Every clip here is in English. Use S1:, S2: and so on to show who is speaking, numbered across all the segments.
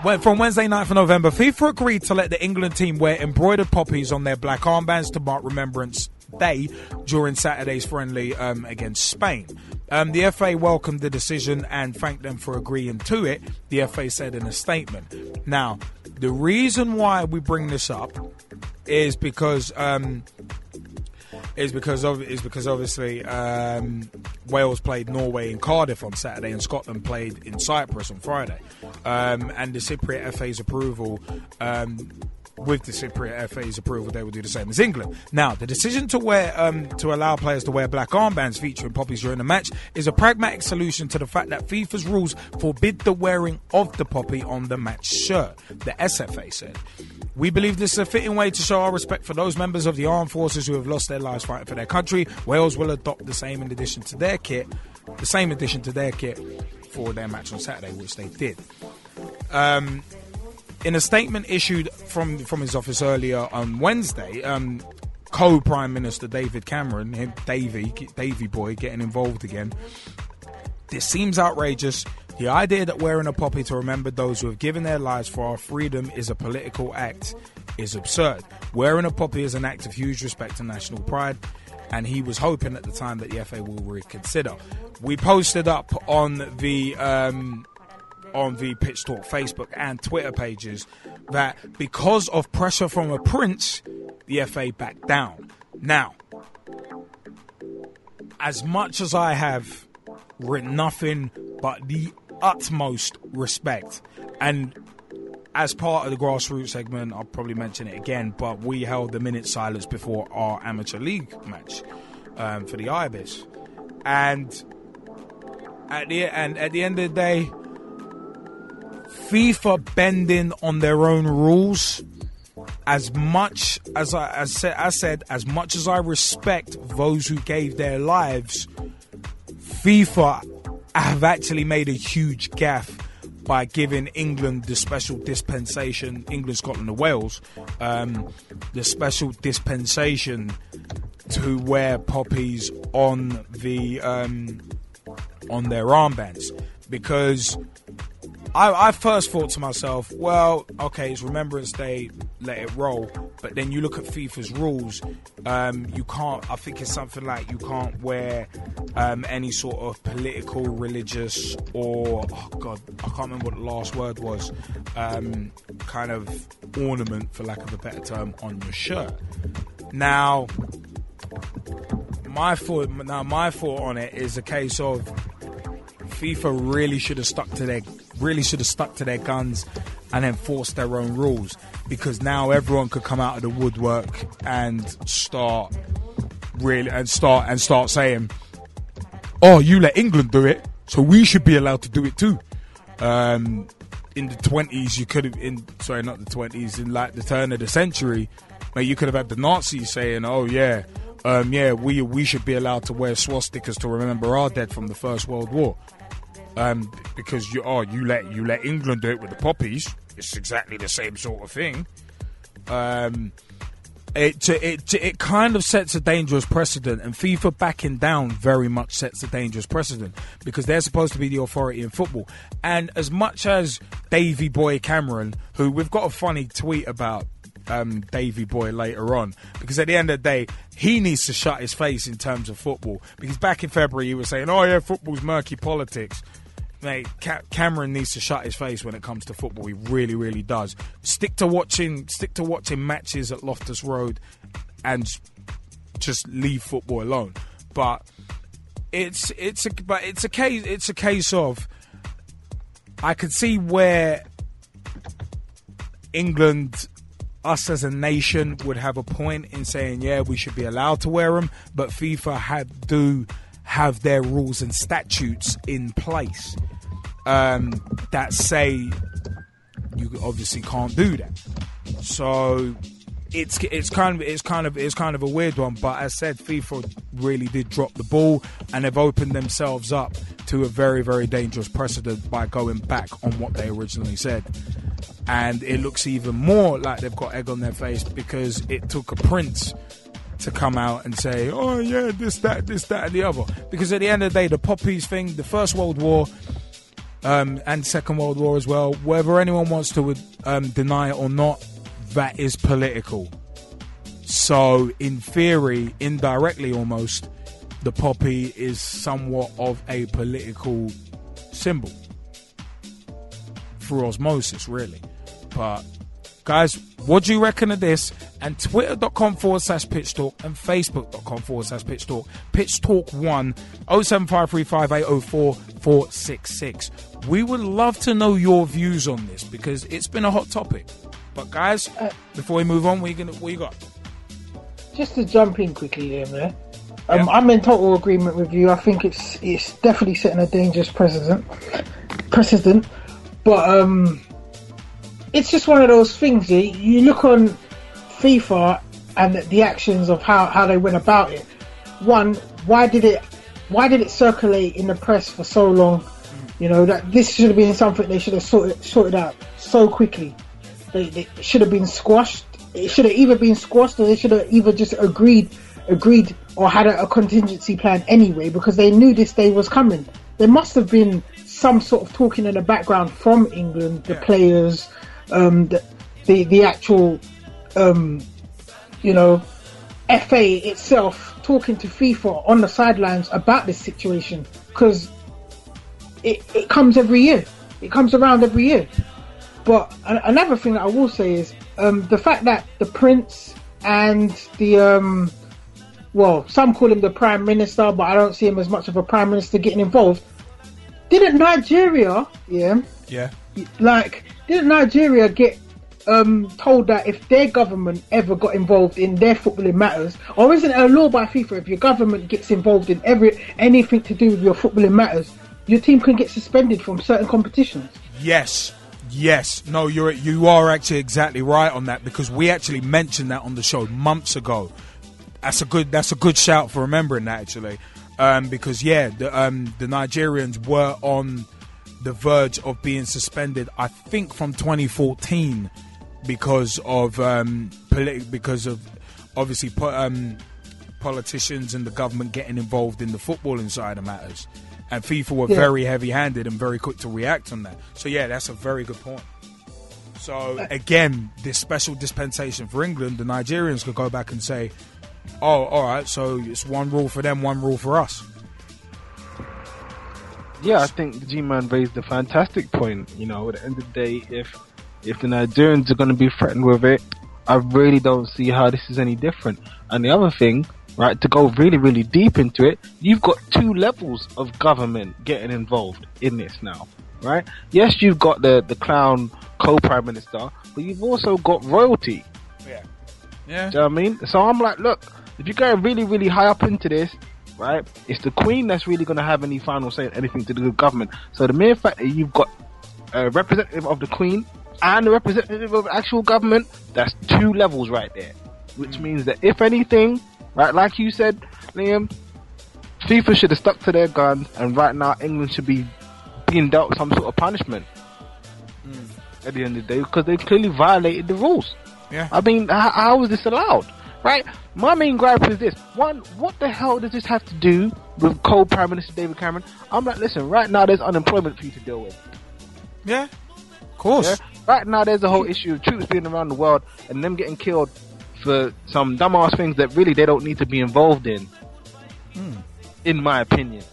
S1: From Wednesday 9th of November, FIFA agreed to let the England team wear embroidered poppies on their black armbands to mark Remembrance Day during Saturday's friendly against Spain. The FA welcomed the decision and thanked them for agreeing to it, the FA said in a statement. Now, the reason why we bring this up is because obviously Wales played Norway in Cardiff on Saturday and Scotland played in Cyprus on Friday. And the Cypriot FA's approval, with the Cypriot FA's approval, they will do the same as England. Now, the decision to allow players to wear black armbands featuring poppies during the match is a pragmatic solution to the fact that FIFA's rules forbid the wearing of the poppy on the match shirt, the SFA said. We believe this is a fitting way to show our respect for those members of the armed forces who have lost their lives fighting for their country. Wales will adopt the same addition to their kit for their match on Saturday, which they did. In a statement issued from his office earlier on Wednesday, co-Prime Minister David Cameron, Davy boy, getting involved again. This seems outrageous. The idea that wearing a poppy to remember those who have given their lives for our freedom is a political act is absurd. Wearing a poppy is an act of huge respect and national pride, and he was hoping at the time that the FA will reconsider. We posted up on the Pitch Talk Facebook and Twitter pages that because of pressure from a prince, the FA backed down. Now, as much as I have written nothing but the utmost respect, and as part of the grassroots segment, I'll probably mention it again, but we held a minute's silence before our amateur league match for the Ibis, and at the end of the day, FIFA bending on their own rules. As much as I said, as much as I respect those who gave their lives, FIFA have actually made a huge gaffe by giving England the special dispensation, England, Scotland and Wales, the special dispensation to wear poppies on their armbands. Because I first thought to myself, well, okay, it's Remembrance Day, let it roll. But then you look at FIFA's rules, you can't, I think it's something like you can't wear any sort of political, religious, or, oh God, I can't remember what the last word was, kind of ornament, for lack of a better term, on your shirt. Now, my thought on it is a case of FIFA really should have stuck to their guns and enforced their own rules, because now everyone could come out of the woodwork and start saying, "Oh, you let England do it, so we should be allowed to do it too." In the 20s, you could have not the 20s, in like the turn of the century, you could have had the Nazis saying, "Oh yeah, we should be allowed to wear swastikas to remember our dead from the First World War." Because you let England do it with the poppies. It's exactly the same sort of thing. It kind of sets a dangerous precedent, and FIFA backing down very much sets a dangerous precedent, because they're supposed to be the authority in football. And as much as Davy Boy Cameron, who we've got a funny tweet about Davy Boy later on, because at the end of the day, he needs to shut his face in terms of football, because back in February he was saying, "Oh yeah, football's murky politics." Mate, Cameron needs to shut his face when it comes to football. He really, really does. Stick to watching matches at Loftus Road, and just leave football alone. But it's a case of, I could see where England, us as a nation, would have a point in saying, yeah, we should be allowed to wear them, but FIFA do have their rules and statutes in place that say you obviously can't do that. So it's kind of a weird one. But as I said, FIFA really did drop the ball, and they've opened themselves up to a very, very dangerous precedent by going back on what they originally said. And it looks even more like they've got egg on their face, because it took a prince to come out and say, "Oh yeah, this, that, and the other." Because at the end of the day, the poppies thing, the First World War, and Second World War as well. Whether anyone wants to deny it or not, that is political. So, in theory, indirectly almost, the poppy is somewhat of a political symbol. Through osmosis, really. But, guys, what do you reckon of this? And twitter.com/pitch talk and facebook.com/pitch talk. Pitch talk 1 07535804466. We would love to know your views on this because it's been a hot topic. But, guys, before we move on, what you got?
S2: Just to jump in quickly here, man. I'm in total agreement with you. I think it's definitely setting a dangerous precedent. But it's just one of those things. You look on FIFA and the actions of how they went about it. One, why did it circulate in the press for so long? You know, that this should have been something they should have sorted out so quickly. They should have been squashed. It should have either been squashed or they should have either just agreed or had a contingency plan anyway, because they knew this day was coming. There must have been some sort of talking in the background from England, the players, the actual, FA itself talking to FIFA on the sidelines about this situation, because it comes every year. It comes around every year. But another thing that I will say is the fact that the Prince and the some call him the Prime Minister, but I don't see him as much of a Prime Minister getting involved. Didn't Nigeria get told that if their government ever got involved in their footballing matters, or isn't it a law by FIFA, if your government gets involved in anything to do with your footballing matters, your team can get suspended from certain competitions?
S1: Yes. No, you are actually exactly right on that, because we actually mentioned that on the show months ago. That's a good shout for remembering that, actually. Because the Nigerians were on the verge of being suspended, I think from 2014, because of obviously politicians and the government getting involved in the footballing side of matters. And FIFA were very heavy-handed and very quick to react on that. So, that's a very good point. So, again, this special dispensation for England, the Nigerians could go back and say, oh, all right, so it's one rule for them, one rule for us.
S3: Yeah, I think the G-Man raised a fantastic point. You know, at the end of the day, if the Nigerians are going to be threatened with it, I really don't see how this is any different. And the other thing, right, to go really, really deep into it, you've got two levels of government getting involved in this now, right? Yes, you've got the clown co-prime minister, but you've also got royalty.
S1: Yeah.
S3: Do you know what I mean? So I'm like, look, if you're going really, really high up into this, right, it's the Queen that's really going to have any final say in anything to do with government. So the mere fact that you've got a representative of the Queen and a representative of actual government, that's two levels right there. Which means that if anything, right, like you said, Liam, FIFA should have stuck to their guns, and right now England should be being dealt some sort of punishment at the end of the day, because they clearly violated the rules.
S1: Yeah.
S3: I mean, how is this allowed? Right? My main gripe is this. One, what the hell does this have to do with co-Prime Minister David Cameron? I'm like, listen, right now there's unemployment for you to deal with.
S1: Yeah, of course.
S3: Yeah? Right now there's a whole issue of troops being around the world and them getting killed for some dumbass things that really they don't need to be involved in. In my opinion.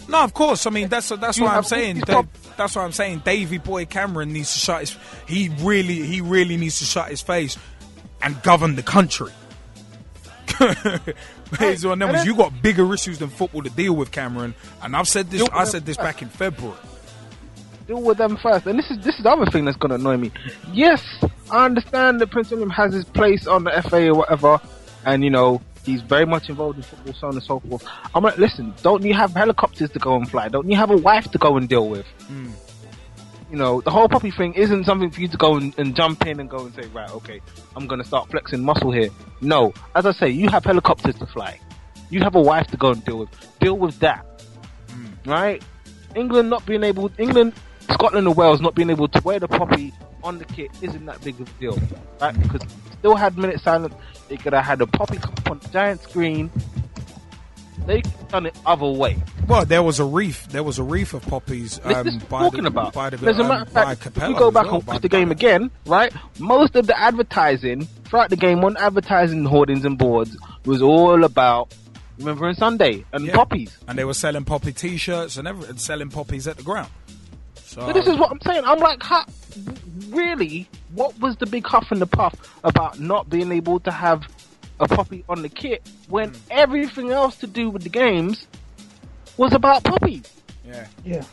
S1: No, of course. I mean, that's what I'm saying. That's what I'm saying. Davy Boy Cameron needs to shut his. He really needs to shut his face and govern the country. It's one of them. You got bigger issues than football to deal with, Cameron. And I've said this. I said this back in February.
S3: Deal with them first. And this is the other thing that's gonna annoy me. Yes, I understand that Prince William has his place on the FA or whatever, and you know he's very much involved in football, so on and so forth. I'm like, listen, don't you have helicopters to go and fly? Don't you have a wife to go and deal with? You know, the whole Poppy thing isn't something for you to go and jump in and go and say, right, okay, I'm going to start flexing muscle here. No, as I say, you have helicopters to fly. You have a wife to go and deal with. Deal with that. Right? England, Scotland and Wales not being able to wear the Poppy on the kit isn't that big of a deal. Right? Because still had minute silence. They could have had a Poppy up on the giant screen They could have done it other way.
S1: Well, there was a reef of poppies
S3: This is talking about.
S1: by the
S3: As a matter of
S1: by
S3: fact, if
S1: Capello
S3: you go
S1: as
S3: back
S1: well,
S3: and
S1: by
S3: watch the game again, right? Most of the advertising throughout the game on advertising hoardings and boards was all about Remember on Sunday and Poppies.
S1: And they were selling Poppy t-shirts and selling Poppies at the ground. So
S3: this is what I'm saying. I'm like, really? What was the big huff and the puff about not being able to have a Poppy on the kit when everything else to do with the games was about Poppies?
S2: Yeah.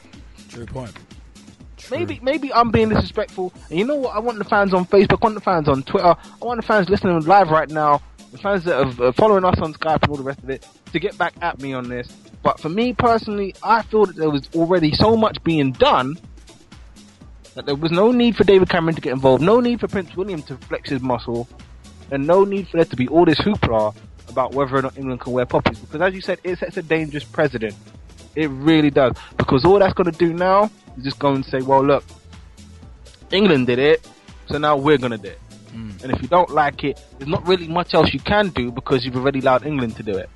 S1: True point. True.
S3: Maybe I'm being disrespectful. And you know what? I want the fans on Facebook, I want the fans on Twitter, I want the fans listening live right now, the fans that are following us on Skype and all the rest of it, to get back at me on this. But for me personally, I feel that there was already so much being done that there was no need for David Cameron to get involved, no need for Prince William to flex his muscle, and no need for there to be all this hoopla about whether or not England can wear Poppies. Because as you said, it sets a dangerous precedent. It really does. Because all that's going to do now is just go and say, well, look, England did it, so now we're going to do it. And if you don't like it, there's not really much else you can do because you've already allowed England to do it.